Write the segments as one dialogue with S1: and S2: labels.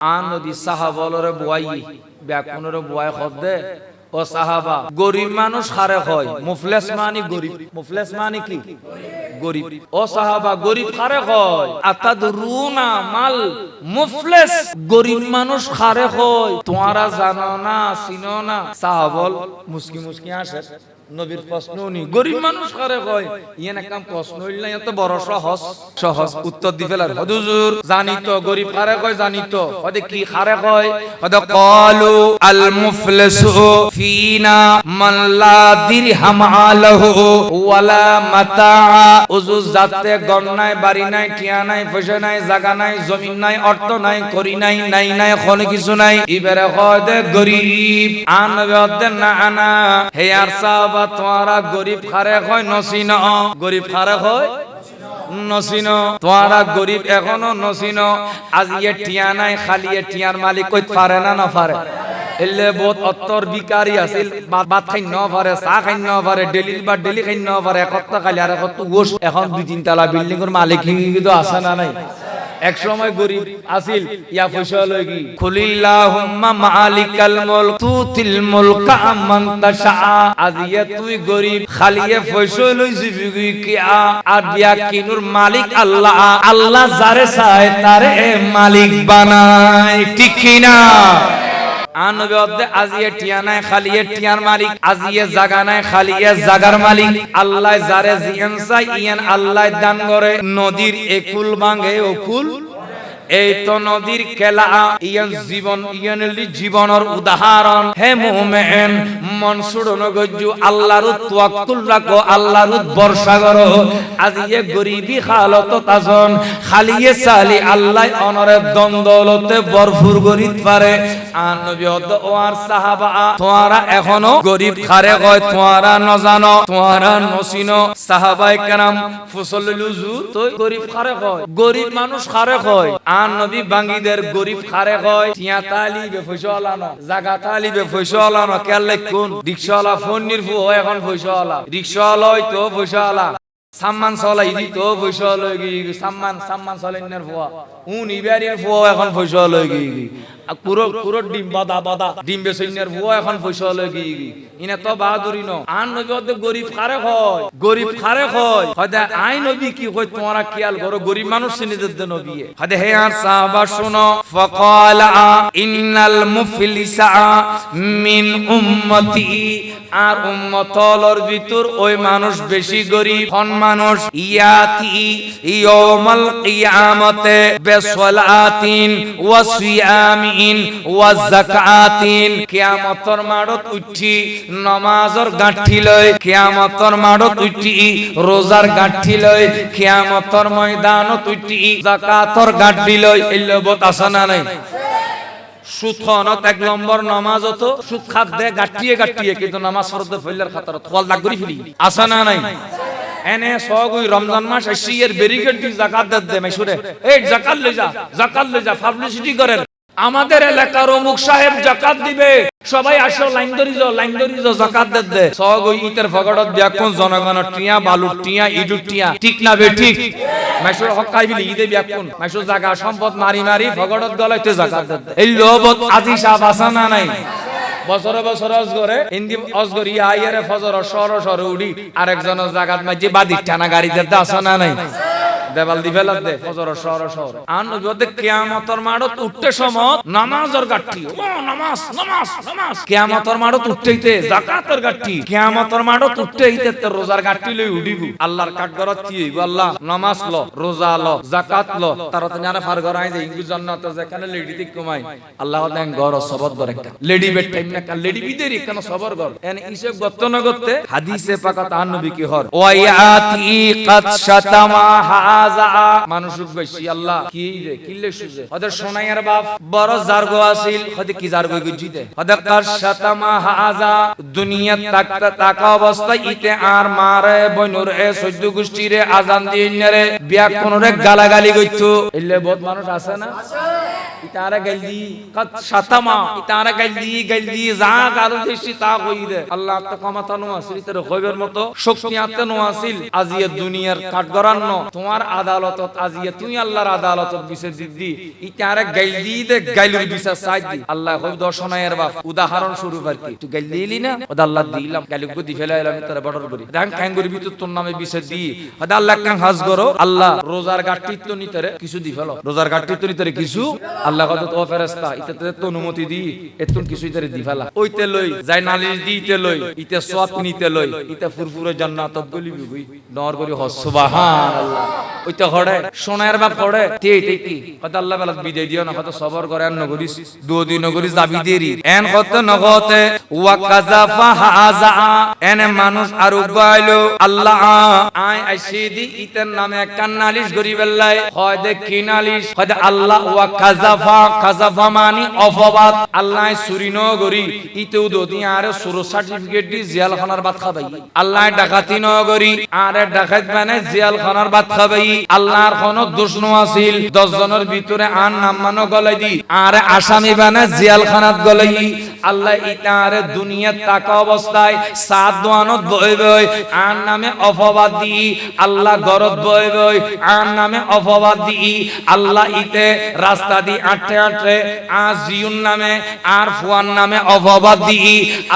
S1: আন নবী সাহাবালরে বুয়াই ব্যাকুনরে বুয়াই খদ্দে ও সাহাবা গরিব মানুষ খারে হয় মুফলেস মানে গরিব মুফলেস মানে কি গরিব ও সাহাবা গরিব খারে হয় আতাদরুনা মাল মুফলেস গরিব মানুষ খারে হয় তোমরা জানো না চিনো না সাহাবল মুস্কি মুস্কি আসে নবীর প্রশ্ন নি গরিব মানুষ করে কয় ইয়েন একদম প্রশ্ন হইল না এত বড় সহজ সহজ উত্তর দি ফেলার হুজুর জানি তো গরিব কারে কয় জানি তো ওদে কি কারে কয় ওদে ক্বালু আল মুফলিসু ফিনা মান লা দিরহাম আলাহু ওয়ালা মাতা হুজুর জাতে গণ নাই বাড়ি নাই টিয়া নাই পয়সা নাই জায়গা নাই জমিন নাই অর্থ নাই করি নাই নাই কোন কিছু নাই ইবারে কয় দে গরিব আন নবী না আনা হে আর সাহাবা তোমরা গরিব খারে কয় নসিন গরিব খারে কয় নসিন তোমরা গরিব এখনো নসিন আজ ইয়ে টিয়া নাই খালি এ টিয়ার মালিক কই পারে না না পারে এলে বহুত অত্তর বিকারি আছিল বাত খাই ন পারে চা খাই ন পারে ডেলি খাই ন পারে একটা খালি আর একটা গোশ এখন দুই তিন তলা বিল্ডিং এর মালিক কিন্তু আছে না নাই এক সময় গরিব আছিল ইয়া পয়সা লই কি কুলিল্লাহুম্মা মালিকাল মুলক তুতিল মুলকা আমান তাশা আজিয়া তুই গরিব খালিয়ে পয়সা লই জিবি কি আর বিয়া কিনুর মালিক আল্লাহ আল্লাহ যারে চায় তারে মালিক বানায় ঠিক কি না আন নবী অদে আজিয়ে টিয়া নাই খালিয়ে টিয়ার মালিক আজিয়ে জাগা নাই খালিয়ে জাগার মালিক আল্লাহ যারে জিয়ান চাই ইয়ান আল্লাহ দান করে নদীর একুল ভাঙে ওকুল এই তো নদীর খেলা ইয়ান জীবন ইয়ানলি জীবনের উদাহরণ হে মুমিন মনসুর নগজু আল্লাহর তাওয়াক্কুল রাখো আল্লাহর ভরসা করো আজিয়ে গরিবি হালত তাজন খালিয়ে সালি আল্লাহ অনরে দন্দলতে ভরপুর গরিব পারে আর নবী ও আর সাহাবা তোমরা এখনো গরিব খারে কয় তোমরা ন জানো তোমরা নসিনো সাহাবায়ে কেরাম ফুসলুল হুজুর তো গরিব খারে কয় গরিব মানুষ খারে কয় আর নবী বাঙ্গিদের গরিব খারে কয় টিয়া তালিবে পয়সাওয়ালা না জায়গা তালিবে পয়সাওয়ালা না কেলে কোন রিকশাওয়ালা ফোন নিরফু হয় এখন পয়সাওয়ালা রিকশাওয়ালা হয় তো পয়সাওয়ালা সাম্মান চলাই দি তো পয়সা লই গই সাম্মান চলাইনার ফুয়া উন ইবারির ফুয়া এখন পয়সা লই গই কুরো ডিম বাদা ডিম বেসইনার ফুয়া এখন পয়সা লই গই ইনা তো বাহাদুরি ন আন নবী অদ গরিব খারে হয় হদা আই নবী কি কই তোমরা খেয়াল করো গরিব মানুষ চিনি দে নবী হদা হে আর সাহাবা শুনো ফাকালা ইন্নাল মুফলিসা মিন উম্মতি আর উম্মতলর ভিতর ওই মানুষ বেশি গরিব মানুষ ইয়াতি ইয়াউমাল কিয়ামতে বিসলাতিন ওয়া সিয়ামিন ওয়া যাকাতিন কিয়ামতের মাঠত উঠি নামাজের গাঁঠি লয় কিয়ামতের মাঠত উঠি রোজার গাঁঠি লয় কিয়ামতের ময়দানত উঠি যাকাতের গাঁঠি লয় এলবত আসনা নাই সুতখনত এক নম্বর নামাজ হতো সুত খাত দে গাঁঠিয়ে কিন্তু নামাজ ফরজ ফেলার খাতার তোয়াল দাগ করি ফেলি আসনা নাই এনে সগই রমজান মাস এর ব্যারিকেড দি যাকাত দে মাইশুরে এই যাকাত লই যা পাবলিসিটি করেন আমাদের এলাকার অমুক সাহেব যাকাত দিবে সবাই আসো লাইন ধরি যাও যাকাত দে সগই ইতের ফগড়ত ব্যাকুন জনগণের টিয়া বালুর টিয়া ইডুর টিয়া ঠিক না বে ঠিক মাইশুর হক কাইবিলি ইদে ব্যাকুন মাইশুর জায়গা সম্পদ মারি ফগড়ত গলাইতে যাকাত দে এই লোভত আজি সাহেব আসানা নাই বছরে অজগরে হিন্দি অজগরি আইয়ারে ফজর সর উড়ি আরেকজনের জায়গাত মাঝে বাদি টানা গাড়িতে আসনা নাই দেবাল দি ফেলা দে ফজর সর আন নবী কিয়ামতের মাঠত উঠতে সময় নামাজের গাঁঠি ও নামাজ কিয়ামতের মাঠত উঠতেইতে যাকাতের গাঁঠি কিয়ামতের মাঠত উঠতেইতে তে রোজার গাঁঠি লই উঠিব আল্লাহর কাঠগড়ত কি হইব আল্লাহ নামাজ ল রোজা ল যাকাত ল তারতে জানা ফার গরাই যে ইংলিশ জান্নাতে যেখানে লেডি দিক কমাই আল্লাহ দেন গর সবর দর একটা লেডি বেট টাইম না লেডি বিদের কেন সবর গর এনে ইসে গত্ত ন গত্তে হাদিসে পাকাত আন নবী কি হর ওয়ায়াতি কাদ শাতামা মানুষুক বেশি আল্লাহ কি রে কিল্লে সুজে ওদের সোনাইয়ার বাপ বড় জারগো আছিল হদে কি জারগো গুজিতে ওদের কার শাতামা হাজা দুনিয়া তাকা অবস্থায় ইতে আর মারে বনুর এ সৈদ্য গোষ্ঠীরে আজান দিনরে বিয়া কোনরে গালাগালি কইতো এলে বহুত মানুষ আছে না ইতারা গালদি কাদ শাতামা ইতারা গালদি যা গাল দেশি তা কই দে আল্লাহ তো ক্ষমতা নো আছিল তোর কইবার মতো শক্তি আতে নো আছিল আজিয়ে দুনিয়ার কাঠগড়ান ন তোমার আদালতত আজিয়ে তুই আল্লাহর আদালতত বিচার দিদি ইতারে গাইল দি দে গাইলুর বিচার চাই দি আল্লাহ কই দর্শনায়ের বাপ উদাহরণ স্বরূপ আর কি তুই গাইল দিলি না ওদা আল্লাহ দিলাম গাইলুকে দি ফেলাইলাম তোরে বড়র করি দেখ কাং করি ভিতর তোর নামে বিচার দি ওদা আল্লাহ কাং হাজ করো আল্লাহ রোজার গাট্টিত তো নিতরে কিছু দি ফেলো রোজার গাট্টিত তো নিতরে কিছু আল্লাহ কত তো ফেরেশতা ইতে তো অনুমতি দি এতুন কিছু ইতরে দি ফেলা ওইতে লই যাই নালিশ দিতে লই ইতে সওয়াব নিতে লই ইতে ফুরফুরে জান্নাতত গলিবি গই নর করি হ সুবহানাল্লাহ ওইতে হড়ে সোনার বাপ হড়ে তে কি কত আল্লাহ বালা বিদায় দিও না কত সবর করে আর নগরিস দুদি নগরিস দাবি দেরি এন কত নগতে ওয়া কাযাফা হাযা এনে মানুষ আর উগাইলো আল্লাহ আই আইসিদি ইতের নামে একটা নালিশ করি বেল্লাই হয় দে কি নালিশ হয় আল্লাহ ওয়া কাযাফা মানে অপবাদ আল্লাহ সুরি নগরি ইতেও দুদি আর সুরো সার্টিফিকেট দি জেলখানার ভাত খাবাই আল্লাহ ডাকাতি নগরি আর ডাকাত মানে জেলখানার ভাত খাবাই আল্লাহর কোনো দোষ ন আছিল 10 জনের ভিতরে আর নাম মানো গলাই দি আর আসামি বানা জেলখানাত গলাই আল্লাহ ইতারে দুনিয়াত তাকা অবস্থায় সাত দোয়ানত বই বই আর নামে অপবাদ দি আল্লাহ গরত বই বই আর নামে অপবাদ দি আল্লাহ ইতে রাস্তা দি আটে আটে আর জিউন নামে আর ফুয়ান নামে অপবাদ দি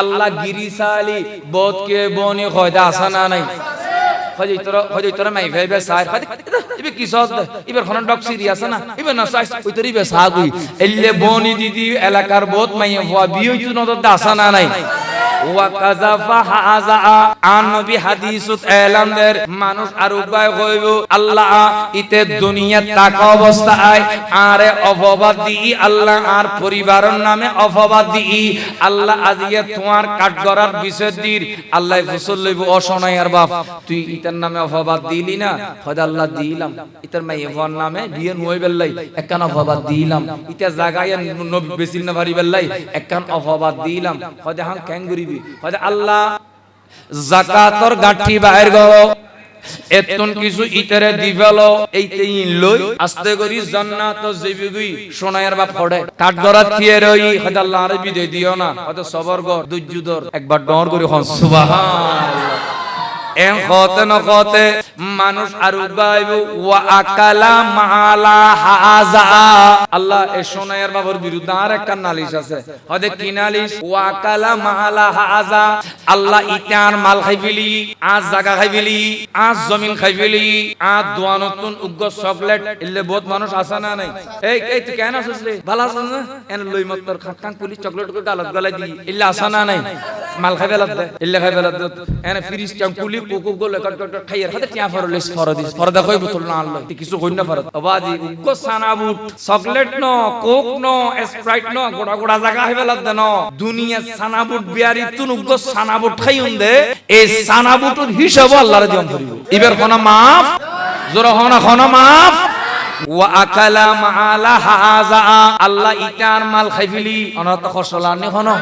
S1: আল্লাহ গিরিসালি বোধকে বনি খয়দা আসানা নাই হযরতরা মাই ভাইবে সাই ইবে কি সদ ইবের কোন ডক সিরিয়াস না ইবে না সাই ওই তরি বে সাগুই এল্লে বনি দিদি এলাকার বহুত মাই হওয়া বিয়ইতু নদর দাসানা নাই ওয়া কাযাফা হাযা আন নবী হাদিসত এলামদের মানুষ আর উপায় হইব আল্লাহ ইতে দুনিয়াত তাকা অবস্থায় আরে অপবাদ দি আল্লাহ আর পরিবারের নামে অপবাদ দি আল্লাহ আজিয়ে তোমার কাঠগড়ার বিষয় দির আল্লাহ ফসল লইব অশনাই আর বাপ তুই ইতার নামে অপবাদ দিলি না হয় আল্লাহ দিলাম ইতার মাইয়ার নামে বিয়ে নই বেল্লাই একখান অপবাদ দিলাম ইতা জায়গায় নবী বেসিল না ভারি বেল্লাই একখান অপবাদ দিলাম হয় হাং ক্যাঙ্গুরি হয় আল্লাহ যাকাতর গাঠি বাইর গো এতন কিছু ইতরে দিবেলো এইতে লই আস্তে করি জান্নাত যাইবি সোনায়ের বাপ পড়ে কাট গরাত থিয়ে রই হয় আল্লাহ আর বিদে দিও না হয়তো সবর গর দুজ্জুদর একবার ডর করি হন সুবহানাল্লাহ এন কত ন কত মানুষ আর উগাইব ওয়া আকালা মালা হাযা আল্লাহ এ সোনায়ের বাবার বিরুদ্ধে আর একটা নালিশ আছে হদে কি নালিশ ওয়া আকালা মালা হাযা আল্লাহ ইতার মাল খাইবিলি আজ জায়গা খাইবিলি আজ জমিন খাইবিলি আজ দোয়ানতুন উগ্গ চকলেট ইল্লে বহুত মানুষ আসে না নাই এই তুই কেন আসছিস রে ভালো আছিস না এন লই মতর খাকান পুলি চকলেট কো গালত গলাই দি ইল্লে আসে না নাই মাল খাইবেলা দে ইল্লে খাইবেলা দে এন ফ্রিজ চাকুলি কোকো গোলে কট কট খাইয়ার হাতে টিয়া ফরলিস ফরদিস ফরদা কই বোতল না আনলো কিছু কই না ফরদ আবাজি উগ্গ সানাবুট চকলেট ন কোক ন স্প্রাইট ন গোড়া গোড়া জায়গা হইবেলা দে ন দুনিয়া সানাবুট বিয়ারি তুন উগ্গ সানাবুট খাইউন দে এই সানাবুটের হিসাব আল্লাহর দিম করিব ইবের কোনা মাফ জোরা কোনা মাফ ওয়া আকালা মালা হাযা আল্লাহ ইতার মাল খাইফিলি অনাত খসলানি হনো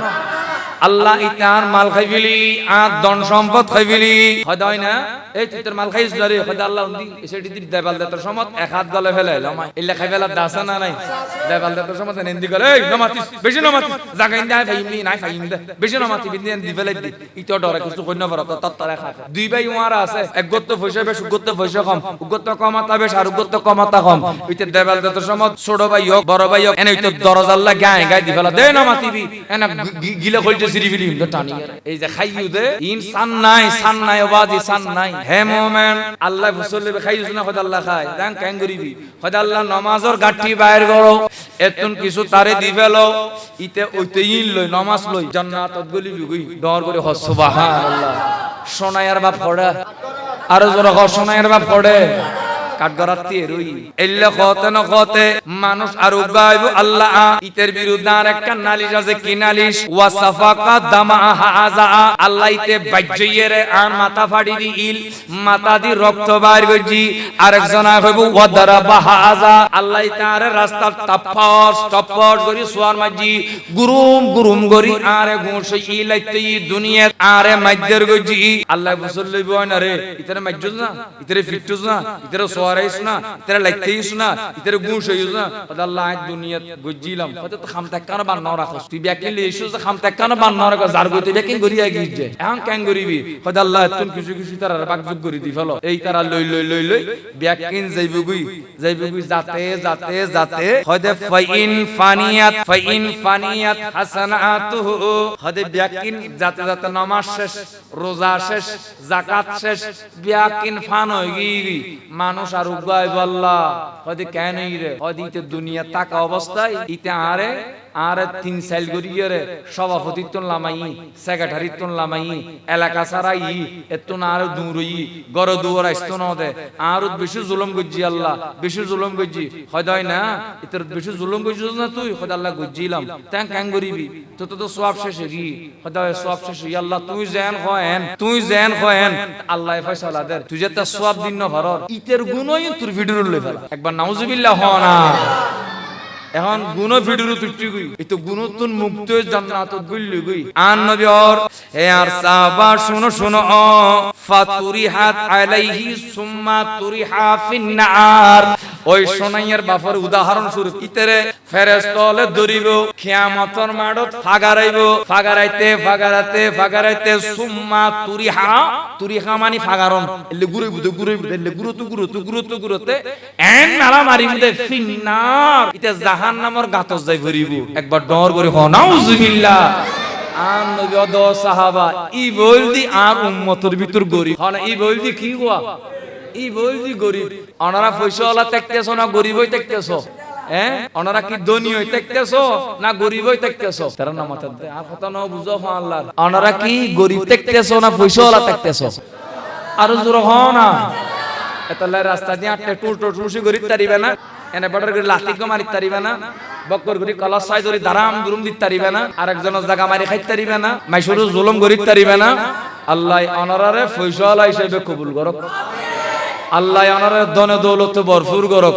S1: আল্লাহ ইতার মাল খাইবিলি আর ধন সম্পদ খাইবিলি হয় না এই তুই তোর মাল খাইছ না রে হয় আল্লাহ উন্দি এসেটি দি দেবাল দেতর সমত এক হাত গলে ফেলে লমাই ইল্লা খাইবেলা দাসা না নাই দেবাল দেতর সমত নেন্দি গলে এই নমাতিস বেশি নমাতিস জাগা ইন্দা ফাইমনি নাই ফাইম দে বেশি নমাতি বিন্দি দি ফেলাই দি ইতো ডরে কিছু কইনা পারত তত্তরে খা দুই ভাই ওয়ারা আছে এক গত্ত পয়সা বেশ গত্ত পয়সা কম গত্ত কমাতা বেশ আর গত্ত কমাতা কম ইতে দেবাল দেতর সমত ছোট ভাই হোক বড় ভাই হোক এনে ইতো দরজ আল্লাহ গায় গায় দি ফেলা দে নমাতিবি এনা গিলে কইতে সিরিবিলি টানি এই যে খাইয়ু দে ইনসান নাই ওবাদি সান নাই হে মুমিন আল্লাহ ফসল খাইয়ু না খোদা আল্লাহ খায় জান কেন গরিবি খোদা আল্লাহ নামাজের গাঠি বাইর করো এতন কিছু তারে দিবেলো ইতে ওইতে ইন লই নামাজ লই জান্নাতত গলিবি গই ডর করে হ সুবহানাল্লাহ সোনায়ার বাপ পড়ে আর জোরে হ সোনায়ার বাপ পড়ে কাঠগড়াতে রই এল্লে কত ন কতে মানুষ আর উগাইব আল্লাহ ইতের বিরুদ্ধে আর একটা নালিশ আছে কি নালিশ ওয়া সাফাকা দামা হাযা আল্লাহ ইতে বাজ্জইরে আর মাথা ফাড়ি দি ইল মাথা দি রক্ত বাইর করজি আরেকজন কইব ওয়া দারাবা হাযা আল্লাহ তার রাস্তা টপপট করি সোয়ার মাজি গুরুম গরি আরে ঘুষ ইলাইতে দুনিয়া আরে মাইদের গজি আল্লাহ বসল লইব না রে ইতরে মাজ্জুজ না ইতরে ফিটুজ না ইতরে সোয়ার সোয়ারাইছ না তেরা লাইতেইছ না ইতরে গুশ হইছ না আল্লাহ আজ দুনিয়াত গজিলাম কত তো খাম তাক কানা বান্না রাখছ তুই ব্যাকিন লিছস তো খাম তাক কানা বান্না রাখ জার গতে ব্যাকিন গরিয়া গিয়ে এখন কেন গরিবি কত আল্লাহ তুন কিছু কিছু তারা বাকজুক গরি দি ফেলো এই তারা লই লই লই লই ব্যাকিন যাইবগুই যাতে যাতে যাতে হদে ফাইন ফানিয়াত হাসানাতুহু হদে ব্যাকিন যাতে যাতে নামাজ শেষ রোজা শেষ যাকাত শেষ ব্যাকিন ফান হই গি মানুষ আর উগাই বল্লা হদে কেন রে হদিতে দুনিয়া তাকা অবস্থায় ইতে আরে তিন সাইল গরিয়রে সভাপতিত্ব লামাই সেক্রেটারিত্ব লামাই এলাকা সারাই এতো না আর দূরই গর দুয়ার আসতো না দে আর বেশি জুলুম গজি আল্লাহ বেশি জুলুম গজি হয় না ইতর বেশি জুলুম গজি না তুই খোদা আল্লাহ গজিলাম তাং কাং গরিবি তো সওয়াব শেষে গি খোদা সওয়াব শেষে আল্লাহ তুই জান হয় আল্লাহ ফয়সালা দে তুই যেটা সওয়াব দিন না ভরর ইতের গুণই তোর ভিডিওর লই ফেলা একবার নাউজুবিল্লাহ হ না এখন গুণ ভিডিও তুই গই এতো গুণতুন মুক্ত জান্নাত গইলি গই আন নবী আর হে আর সাহাবা শুনো ফাতুরিহাত আলাইহি সুম্মা তুরিহা ফিন্নার ওই সোনাইয়ার বাফার উদাহরণ স্বরূপ ইতরে ফেরেশতালে দরিব কিয়ামতের মাঠত ফাগারাইতে সুম্মা তুরিহা মানে ফাগারন এলে গুরুতে এন মারা মারিবতে ফিন্নার ইতে জাহান্নামের গাতস যাই ভরিব একবার ডর করে হ নাউজুবিল্লাহ আন নবী ও সাহাবা ই বলদি আর উম্মতের ভিতর গরিব হন ই বলদি কি গোয়া ই বলদি গরিব অনারা পয়সাওয়ালা দেখতেছো না গরিবই দেখতেছো অনারা কি ধনী হই দেখতেছো না গরিব হই দেখতেছো তারা না মাথা দে আর কথা না বুঝো আল্লাহ অনারা কি গরিব দেখতেছো না পয়সাওয়ালা দেখতেছো আর জোর হ না এতলা রাস্তা দিয়ে আটটা টুলসি গরিব তারিবে না এনে বড় করে লাঠি কো মারি তারিবে না বক্কর গরি কলাস সাই ধরি দারাম দুরুম দিতে তারিবে না আরেকজনের জায়গা মারি খাইতে তারিবে না মাইশুরু জুলুম গরিব তারিবে না আল্লাহ অনারারে পয়সাওয়ালা হিসেবে কবুল করক আল্লাহ অনারে ধনে দৌলতে ভরপুর করক